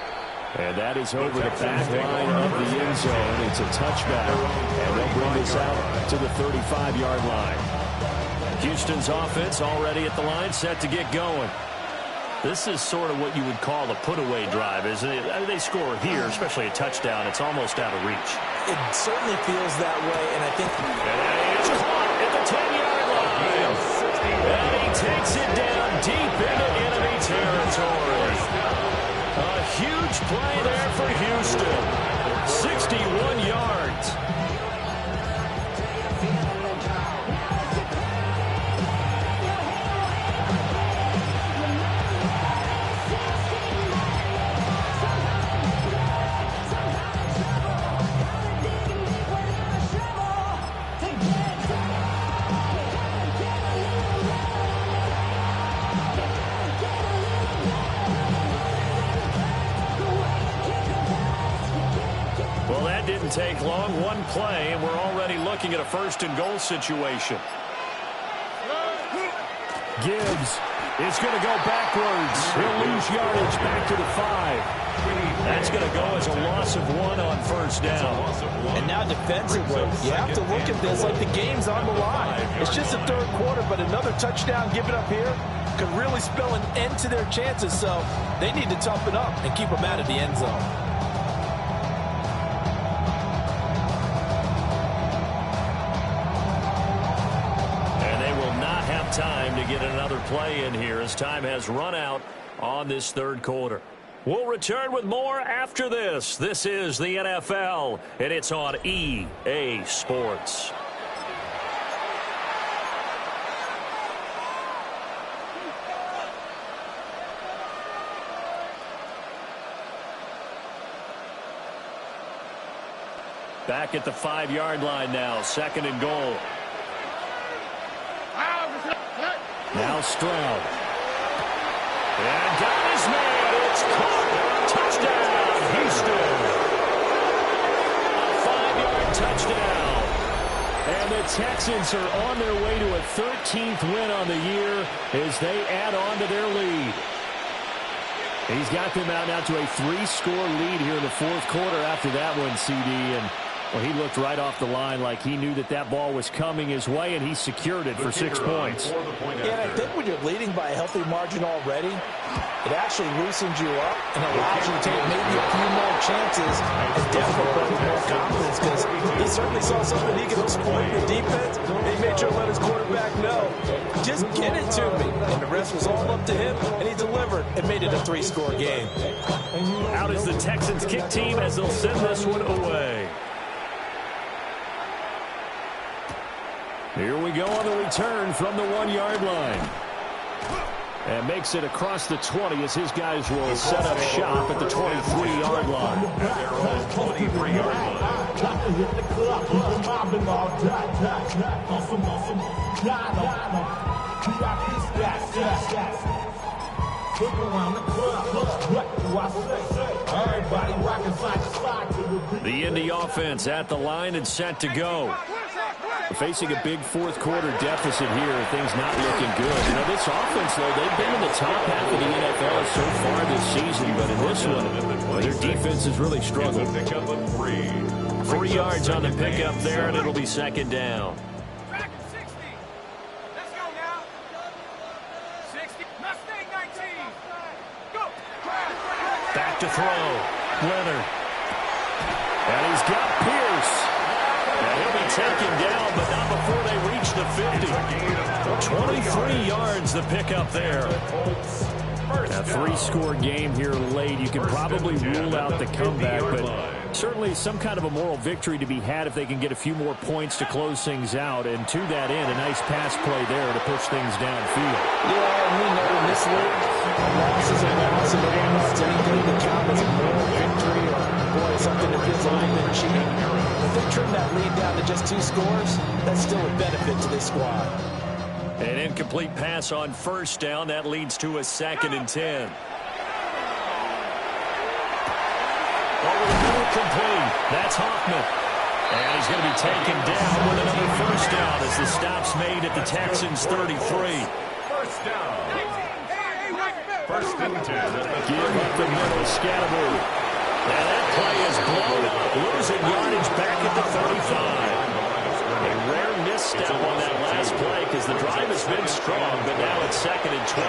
And that is over the back line of the end zone. It's a touchback, and they'll bring this out to the 35-yard line. Houston's offense already at the line, set to get going. This is sort of what you would call a put-away drive, isn't it? I mean, they score here, especially a touchdown. It's almost out of reach. It certainly feels that way, and I think... And it's caught at the 10-yard line. And he takes it down deep into enemy territory. A huge play there for Houston. 61 yards. Didn't take long, one play, and we're already looking at a 1st-and-goal situation. Gibbs is going to go backwards. He'll lose yardage back to the 5. That's going to go as a loss of 1 on 1st down. And now defensively, you have to look at this like the game's on the line. It's just the 3rd quarter, but another touchdown given up here could really spell an end to their chances, so they need to toughen up and keep them out of the end zone. Time to get another play in here as time has run out on this 3rd quarter. We'll return with more after this. This is the NFL, and it's on EA Sports. Back at the 5-yard line now, 2nd and goal. Now Stroud. And got his man. It's caught. Touchdown, Houston. A 5-yard touchdown. And the Texans are on their way to a 13th win on the year as they add on to their lead. He's got them out now to a 3-score lead here in the 4th quarter after that one, CD. And well, he looked right off the line like he knew that that ball was coming his way, and he secured it for 6 points. Yeah, and I think when you're leading by a healthy margin already, it actually loosens you up and allows you to take maybe a few more chances and definitely with more confidence, because he certainly saw something he could exploit in the defense. And he made sure to let his quarterback know, just get it to me. And the rest was all up to him, and he delivered and made it a 3-score game. Out is the Texans kick team as they'll send this one away. Here we go on the return from the 1-yard line. And makes it across the 20 as his guys will set up shop at the 23-yard line. At their own 23-yard line. Got to hit the club, we're mobbing all day. On some VIP stats. Look around the club. What do I say? Everybody rocking side to side to the beat. The Indy offense at the line and set to go. Facing a big fourth quarter deficit here, things not looking good. You know, this offense, though, they've been in the top half of the NFL so far this season, but in this one, their defense has really struggled. 3 yards on the pickup there, and it'll be second down. Back to throw. Leonard. And he's got Pierce. And he'll be taken down, but not before they reach the 50. 23 yards the pickup there. A 3-score game here late. You can probably rule out the comeback, but certainly some kind of a moral victory to be had if they can get a few more points to close things out. And to that end, a nice pass play there to push things downfield. Yeah, and we know in this league, a loss is a loss, and it almost anything that counts as a moral victory or, boy, something that feels a little bit cheating. If they trim that lead down to just 2 scores, that's still a benefit to this squad. An incomplete pass on first down. That leads to a 2nd and 10. Complete. That's Hoffman. And he's going to be taken down with another first down as the stop's made at the Texans' 33. First down. First and 10. Give up the middle, Scatterbo. And that play is blown up, losing yardage back at the 35. A rare misstep on that last play because the drive has been strong, but now it's 2nd and 12.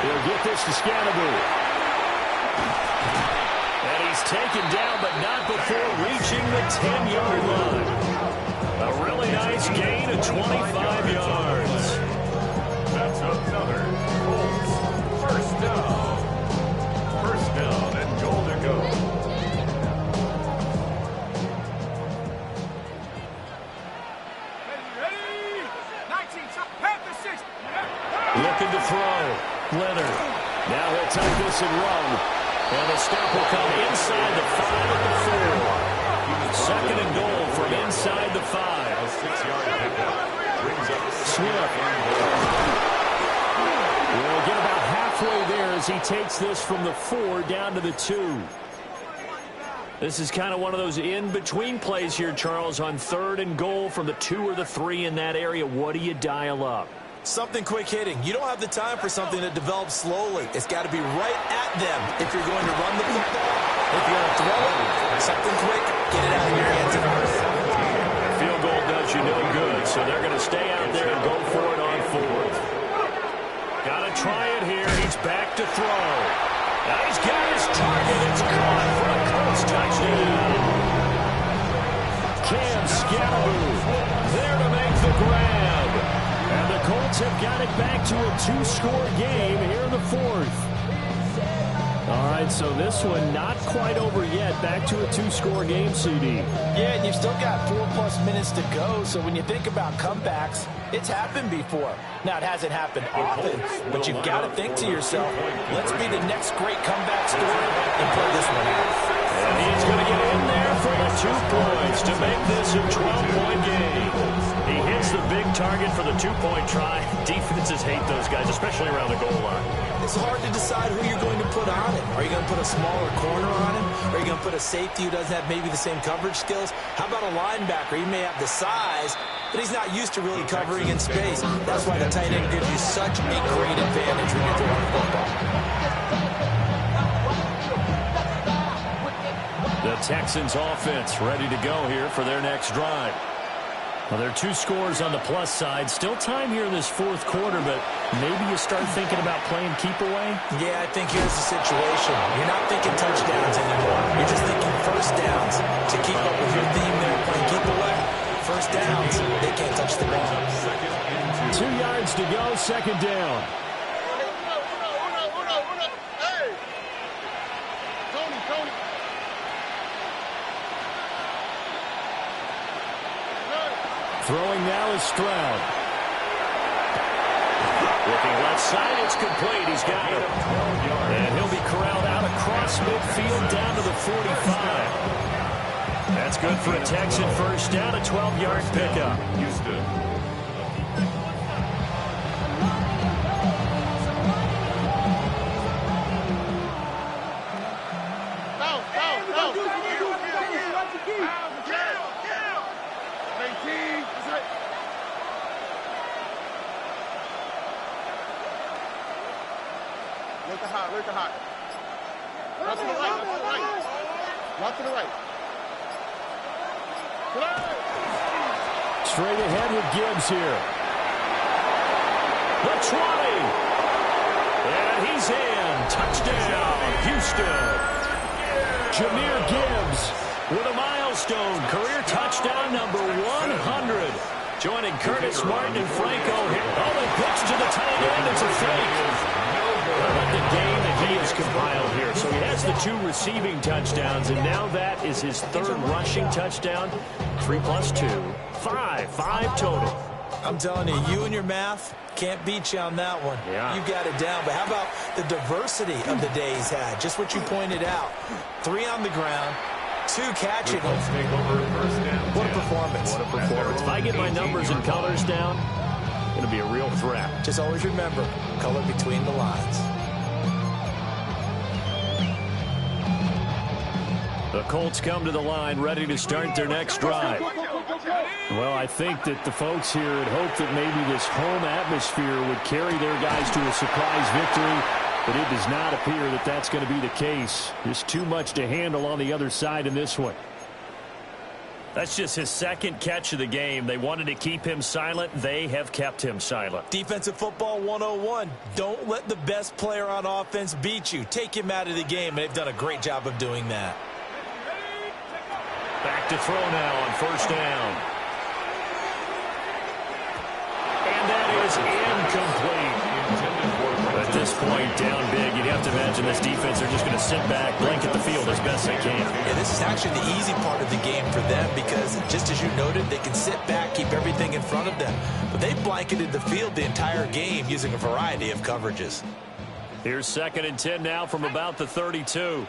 He'll get this to Scatterbo. And he's taken down, but not before reaching the 10-yard line. A really nice gain of 25 yards. That's another Colts first down. First down and goal to go. Looking to throw. Leonard. Now he'll take this and run. And the stop will come inside the 5 at the 4. 2nd and goal from inside the 5. 6-yard pickup. Brings up Swift. We'll get about halfway there as he takes this from the 4 down to the 2. This is kind of one of those in-between plays here, Charles, on 3rd and goal from the 2 or the 3 in that area. What do you dial up? Something quick hitting. You don't have the time for something that develops slowly. It's got to be right at them if you're going to run the football. If you're going to throw it, something quick, get it out of your hands and hurry. Field goal does you no good, so they're going to stay out there and go for it on 4th. Got to try it here. He's back to throw. Now he's got his target. It's caught for a Colts touchdown. Cam Scatterbo there to make the grab. And the Colts have got it back to a 2-score game here in the 4th. All right, so this one not quite over yet. Back to a 2-score game, CD. Yeah, and you've still got 4+ minutes to go, so when you think about comebacks, it's happened before. Now, it hasn't happened often, but you've got to think to yourself, let's be the next great comeback story and play this one out. And he's going to get in there for the 2 points to make this a 12-point game. He hits the big target for the 2-point try. Defenses hate those guys, especially around the goal line. It's hard to decide who you're going to put on him. Are you going to put a smaller corner on him? Are you going to put a safety who doesn't have maybe the same coverage skills? How about a linebacker? He may have the size, but he's not used to really covering in space. That's why the tight end gives you such a great advantage when you're throwing football. The Texans offense ready to go here for their next drive. Well, there are 2 scores on the plus side. Still time here in this 4th quarter, but maybe you start thinking about playing keep away? Yeah, I think here's the situation. You're not thinking touchdowns anymore. You're just thinking first downs. To keep up with your theme there, playing keep away, first downs, they can't touch the ball. 2 yards to go, 2nd down. Hey! Tony. Throwing now is Stroud. Looking left side, it's complete. He's got it. And he'll be corralled out across midfield down to the 45. That's good for a Texan first down, a 12-yard pickup. Where's the hot? Not to the right. Not to the right. Not to the right. Straight ahead with Gibbs here. The 20. And he's in. Touchdown, Houston. Jahmyr Gibbs with a milestone career touchdown number 100. Joining Curtis Martin and Franco here. Oh, they pitch to the tight end. It's a fake. How about the game that he has compiled here? So he has the 2 receiving touchdowns, and now that is his 3rd rushing touchdown. 3 plus 2. 5 total. I'm telling you, you and your math can't beat you on that one. Yeah. You got it down. But how about the diversity of the day he's had? Just what you pointed out. 3 on the ground, 2 catching them. What a performance. What a performance. If I get my numbers and colors down, it's going to be a real threat. Just always remember, color between the lines. The Colts come to the line ready to start their next drive. Well, I think that the folks here had hoped that maybe this home atmosphere would carry their guys to a surprise victory, but it does not appear that that's going to be the case. There's too much to handle on the other side in this one. That's just his 2nd catch of the game. They wanted to keep him silent. They have kept him silent. Defensive football 101. Don't let the best player on offense beat you. Take him out of the game, and they've done a great job of doing that. Back to throw now on 1st down. And that is incomplete. At this point, down big, you'd have to imagine this defense are just going to sit back, blanket the field as best they can. Yeah, this is actually the easy part of the game for them because, just as you noted, they can sit back, keep everything in front of them. But they blanketed the field the entire game using a variety of coverages. Here's 2nd and 10 now from about the 32.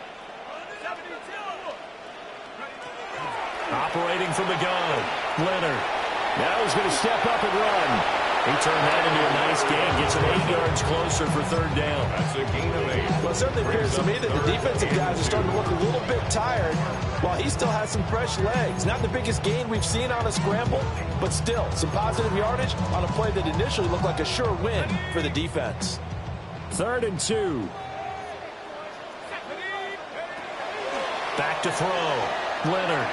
Operating from the gun, Leonard. Now he's going to step up and run. He turned that into a nice gain. Gets him 8 yards closer for 3rd down. That's a gain of 8. Well, it certainly appears to me that the defensive guys are starting to look a little bit tired while he still has some fresh legs. Not the biggest gain we've seen on a scramble, but still some positive yardage on a play that initially looked like a sure win for the defense. 3rd and 2. Back to throw. Leonard.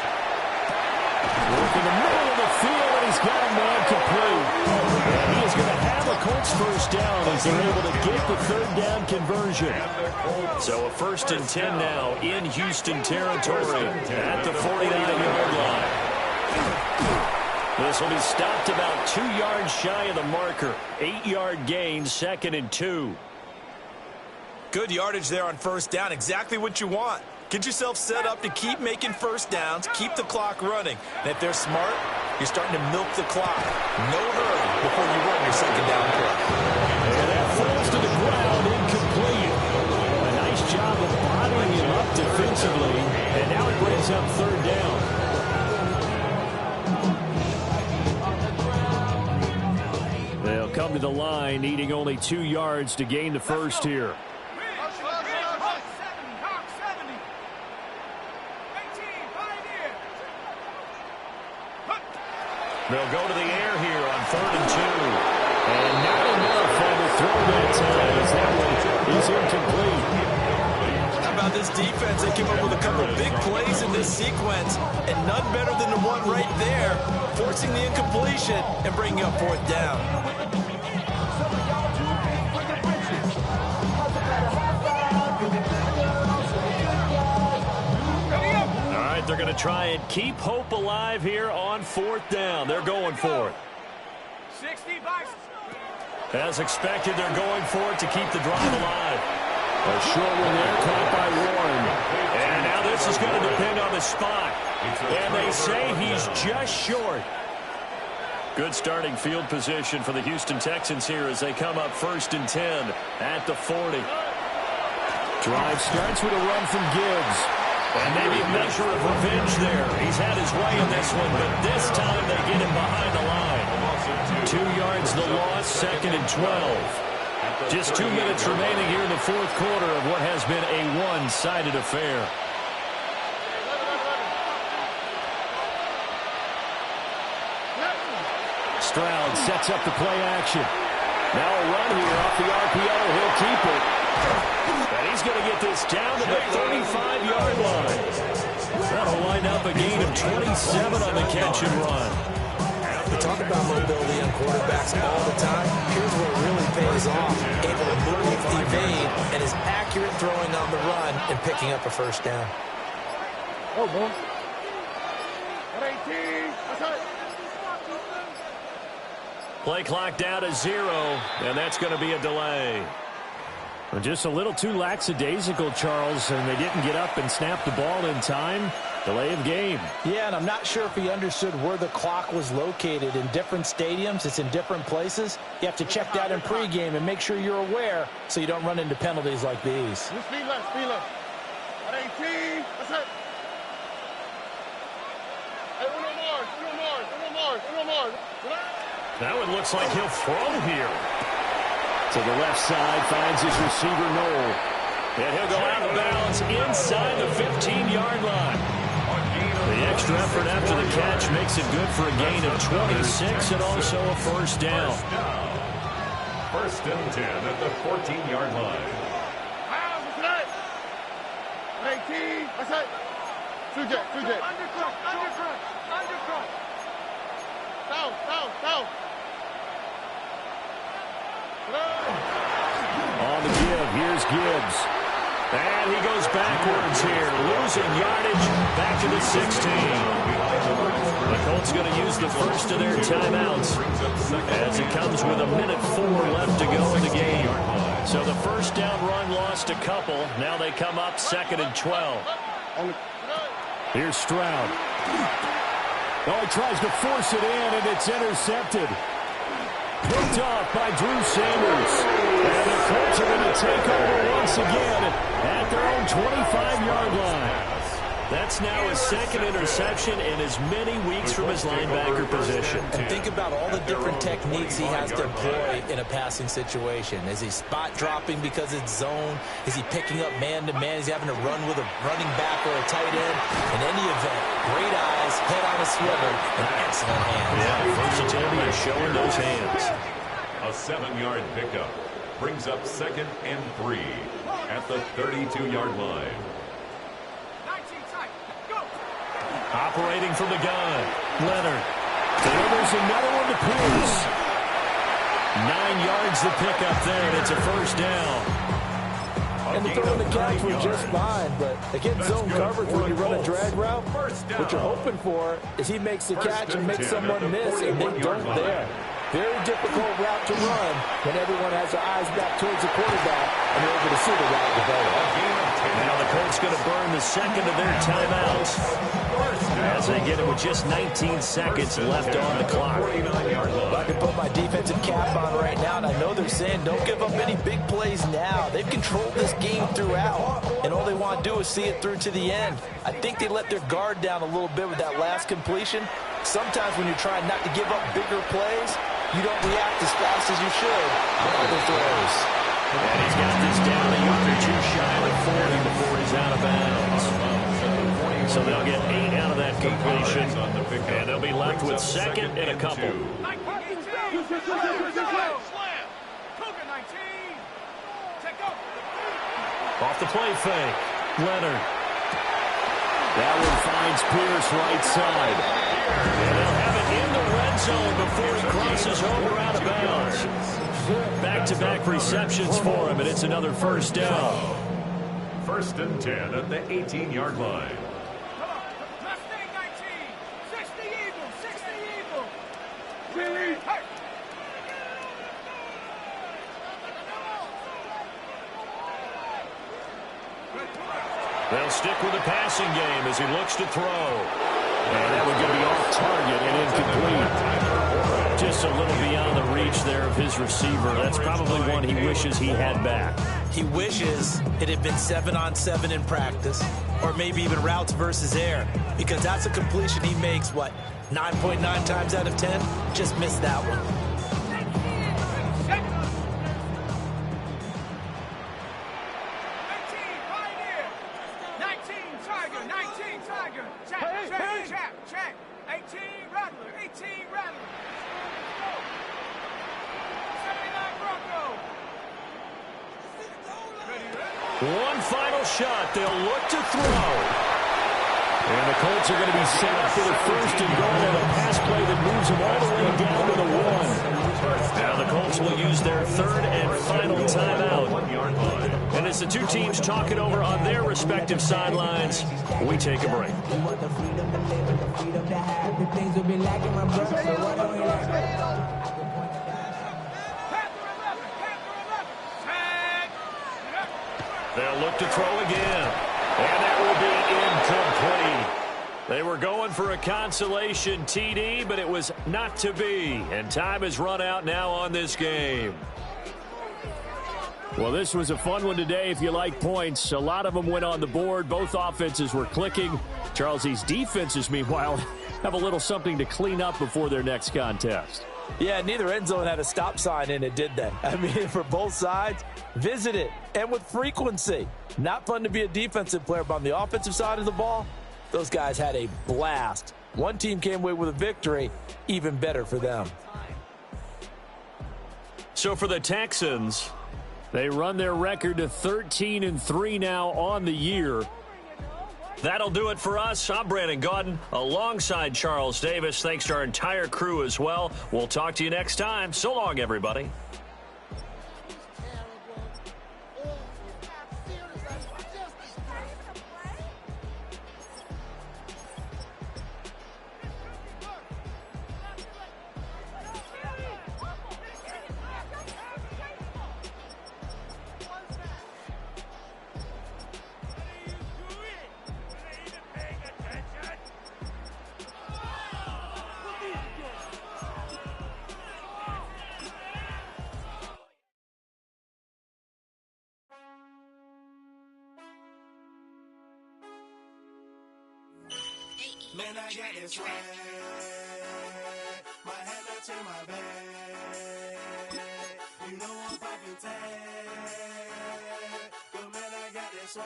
Working the middle of the field, and he's got a man complete. And he is going to have a Colts 1st down as they're able to get the 3rd down conversion. So a 1st and 10 now in Houston territory at the 49-yard line. This will be stopped about 2 yards shy of the marker. 8-yard gain, 2nd and 2. Good yardage there on 1st down. Exactly what you want. Get yourself set up to keep making 1st downs, keep the clock running. And if they're smart, you're starting to milk the clock. No hurry before you run your 2nd down play. And that falls to the ground, incomplete. A nice job of bottling him up defensively. And now it brings up 3rd down. They'll come to the line, needing only 2 yards to gain the 1st here. They'll go to the air here on 3rd and 2. And not enough on the throw that time as that one is incomplete. How about this defense? They came up with a couple of big plays in this sequence, and none better than the one right there, forcing the incompletion and bringing up 4th down. They're going to try and keep hope alive here on 4th down. They're going for it. 60 bucks. As expected, they're going for it to keep the drive alive. A short one there, caught by Warren. And now this is going to depend on the spot. And they say he's just short. Good starting field position for the Houston Texans here as they come up 1st and 10 at the 40. Drive starts with a run from Gibbs. And maybe a measure of revenge there. He's had his way in this one, but this time they get him behind the line. 2 yards the loss, 2nd and 12. Just 2 minutes remaining here in the 4th quarter of what has been a one-sided affair. Stroud sets up the play action. Now a run here off the RPO. He'll keep it. And he's going to get this down to the 35-yard line. That'll wind up a gain of 27 on the catch and run. We talk about mobility on quarterbacks all the time. Here's where it really pays off. Able to move, evade, and is accurate throwing on the run and picking up a first down. Oh, boy. 18. That's it. Play clock down to 0, and that's going to be a delay. Just a little too lackadaisical, Charles, and they didn't get up and snap the ball in time. Delay of game. Yeah, and I'm not sure if he understood where the clock was located. In different stadiums, it's in different places. You have to check that in pregame and make sure you're aware so you don't run into penalties like these. Speed left, speed left. At 18. That's it. Hey, Uno Mars. Now it looks like he'll throw here. To the left side, finds his receiver, Noel. And he'll go out of bounds inside the 15-yard line. The extra effort after the catch makes it good for a gain of 26 and also a first down. First and 10 at the 14-yard line. 18. That's it. Two jet. Undercut. Down. On the give, here's Gibbs. And he goes backwards here, losing yardage back to the 16. The Colts going to use the first of their timeouts as it comes with 1:04 left to go in the game. So the first down run lost a couple. Now they come up 2nd and 12. Here's Stroud. Oh, he tries to force it in, and it's intercepted. Picked off by Drew Sanders. And the Colts are going to take over once again at their own 25-yard line. That's now his second interception in as many weeks from his linebacker position. And think about all the different techniques he has to employ in a passing situation. Is he spot dropping because it's zone? Is he picking up man-to-man? Is he having to run with a running back or a tight end? In any event, great eyes, head on a swivel, and excellent hands. Yeah, versatility is showing those hands. A 7-yard pickup brings up 2nd and 3 at the 32-yard line. Operating from the gun, Leonard delivers another one to Pierce. 9 yards to pick up there, and it's a first down. And the throw and the catch were just fine, but against zone coverage when you run a drag route, what you're hoping for is he makes the catch and makes someone miss, and they don't there. Very difficult route to run when everyone has their eyes back towards the quarterback and they're able to see the route develop. Now the Colts going to burn the second of their timeouts as they get it with just 19 seconds left on the clock. I can put my defensive cap on right now, and I know they're saying don't give up any big plays now. They've controlled this game throughout, and all they want to do is see it through to the end. I think they let their guard down a little bit with that last completion. Sometimes when you're trying not to give up bigger plays, you don't react as fast as you should on other throws. And he's got this down a yard or two shy of 40 before he's out of bounds. So they'll get 8 out of that completion, and they'll be left with 2nd and a couple. Off the play fake, Leonard. That one finds Pierce right side. And they'll have it in the red zone before he crosses over out of bounds. Back-to-back receptions for him, and it's another first down. First and 10 at the 18-yard line. They'll stick with the passing game as he looks to throw. And that one going to be off target and incomplete. Just a little beyond the reach there of his receiver. That's probably one he wishes he had back. He wishes it had been 7-on-7 in practice, or maybe even routes versus air, because that's a completion he makes, 9.9 times out of 10? Just missed that one. Check. 18 Rattler. 79 Bronco. One final shot. They'll look to throw. And the Colts are going to be set up for the first and goal on a pass play that moves them all the way down to the 1. Now the Colts will use their third and final timeout. And as the two teams talk it over on their respective sidelines, we take a break. They'll look to throw again. And that will be incomplete. They were going for a consolation TD, but it was not to be. And time has run out now on this game. Well, this was a fun one today if you like points. A lot of them went on the board. Both offenses were clicking. Charles, these defenses, meanwhile, have a little something to clean up before their next contest. Yeah, neither end zone had a stop sign in it, did they? I mean, for both sides, visit it, and with frequency. Not fun to be a defensive player, but on the offensive side of the ball, those guys had a blast. One team came away with a victory, even better for them. So for the Texans, they run their record to 13-3 now on the year. that'll do it for us. I'm Brandon Gaudin alongside Charles Davis. Thanks to our entire crew as well. We'll talk to you next time. So long, everybody. Man, I got this swag. My head matching my bag. You know I'm popping tag. But man, I got this swag.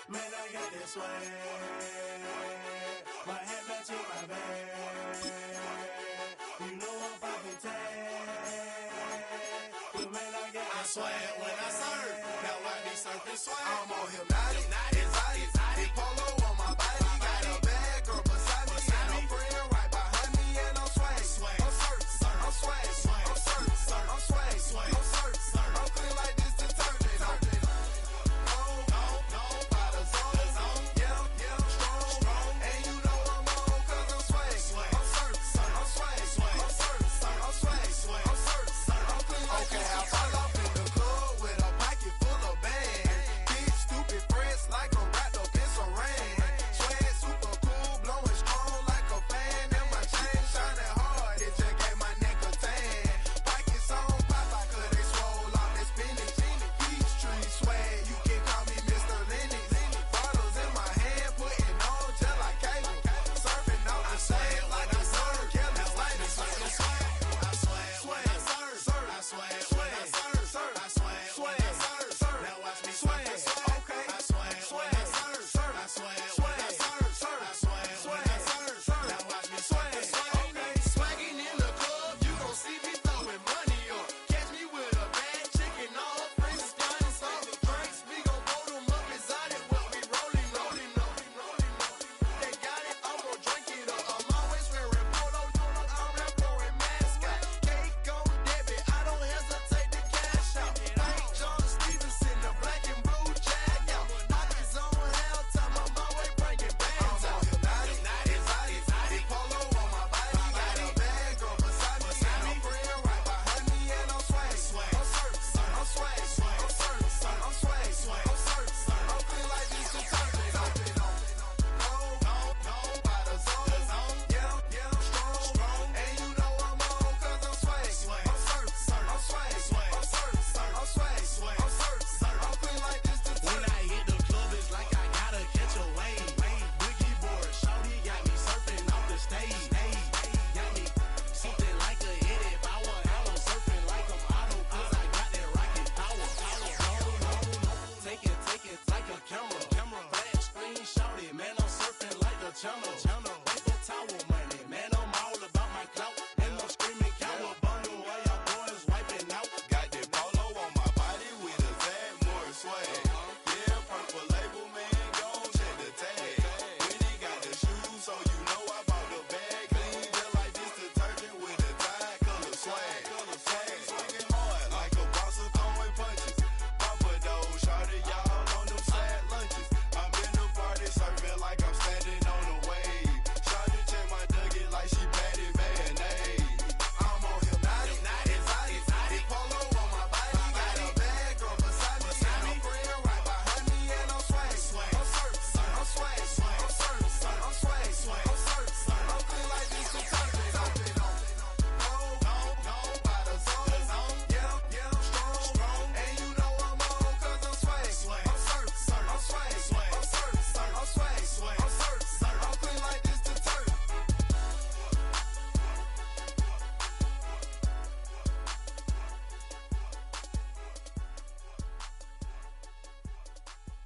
Man, I got this swag. My head matching my bag. You know I'm popping tag. But man, I got this swag. When I surf, now I be surfing swag. I'm on hypnotic, exotic, polo on my body. Got a bad girl beside me, and a friend right behind me, and I'm swag. I'm surf, I'm swag, I'm surf, I'm swag, I'm surf, I'm clean like this detergent. No, by the zone, yeah, strong, and you know I'm on 'cause I'm swag. I'm surf, I'm swag, I'm surf, I'm swag, I'm surf, I'm clean like this. Okay, I fall off in the club with a pocket full of bags. Big stupid friends like a wrapped up in some rain. Swag super cool, blowing strong like a fan. And my chain shining hard, it just gave my neck a tan. Pockets on pop, 'cause they swole off that spinach. Peach tree swag, you can call me Mr. Lennox. Bottles in my hand, putting on just like cable. Surfing out the sand like a surf. Kelly's like the swag. I swag, I surf, I swag, I surf, I swag, I surf. Now watch me swag. Okay, I swag, I surf, I swag, I surf, I swag, now watch me swag. Okay, swagging in the club, you gon' see me throwing money up. Catch me with a bad chicken, all friends, flying soft drinks. We gon' blow them up inside it, what we rolling. They got it, I'm gon' drink it up. I'm always wearing polo, I'm that foreign mascot. Cake on debit, I don't hesitate to cash out. Thank John Stevenson, the black and blue jag out. Pockets on halftime, I'm always bringing bands out. Exotic, polo on my body. Got a bad girl beside me, and a friend right behind me, and I'm swag. I'm surf, I'm swag, I'm surf, I'm swag, I'm surf, I'm clean like this detergent. No, by the zone, yeah, strong, and you know I'm on 'cause I'm swag. I'm surf, I'm swag, I'm surf, I'm swag, I'm surf, I'm clean like this detergent. When I hit the club, it's like I gotta catch a wave. Boogie board, shawty got me surfing off the stage. Got me something like a headed power. I'm surfing like I'm auto 'cause I got that rocket power. Take it like a camera. Flash screen, shawty, man, I'm surfing like the channel.